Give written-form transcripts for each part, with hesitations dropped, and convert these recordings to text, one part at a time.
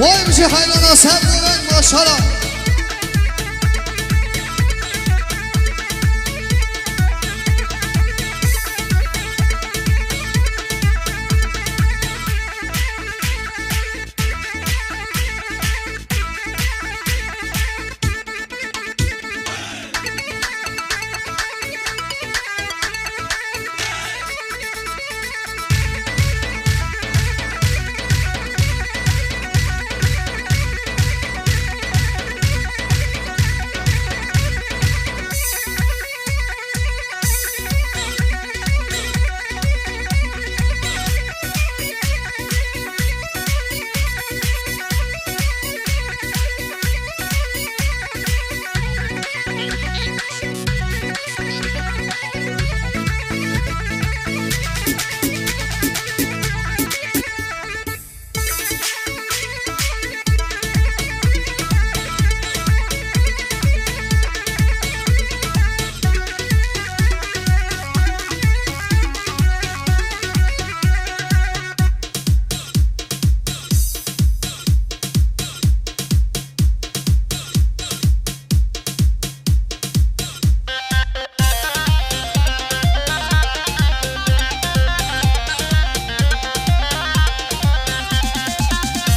Vay bizi hayrana sevdiren maşallah.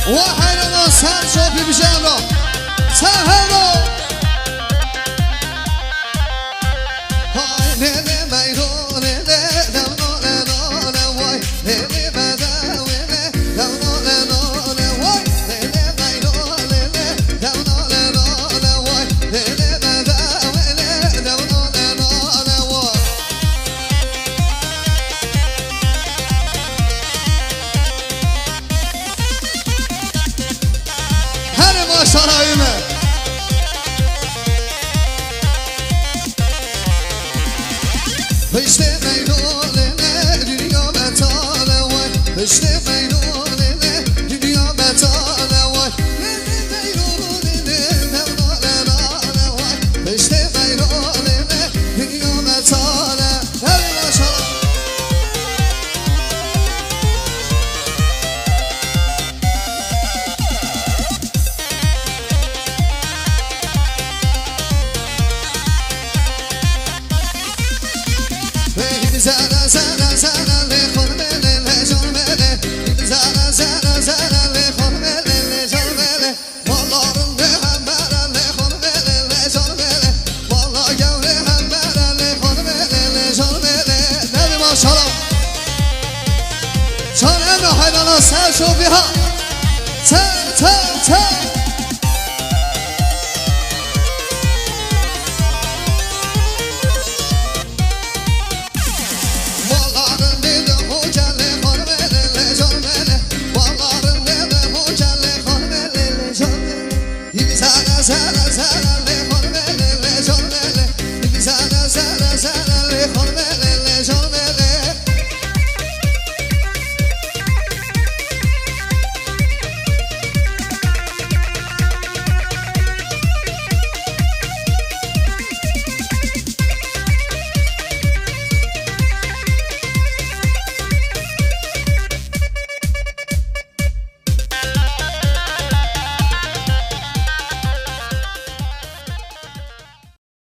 وحيرنا سر شوفي بجامرة سهرنا هاي ليلي ميرو ليلي لونو لونو لواي ليلي بداوي لونو لونو لواي ليلي ميرو ليلي لونو لونو لواي ليلي بداوي لونو لونو لواي شرايمه بشت ميلونه دنیا بتاله وای بشت ميلونه دنیا بتاله وای ميلونه نونا وای بشت ميلونه دنیا بتاله هلی ماشاءالله زنا زنا زنا لخون مله لجان مله زنا زنا زنا لخون مله لجان مله مالارم به هم بره لخون مله لجان مله والا گوره هم بره لخون مله لجان مله نبی ماشاءالله چون امرا حیرانا سر شوفی ها تن Sana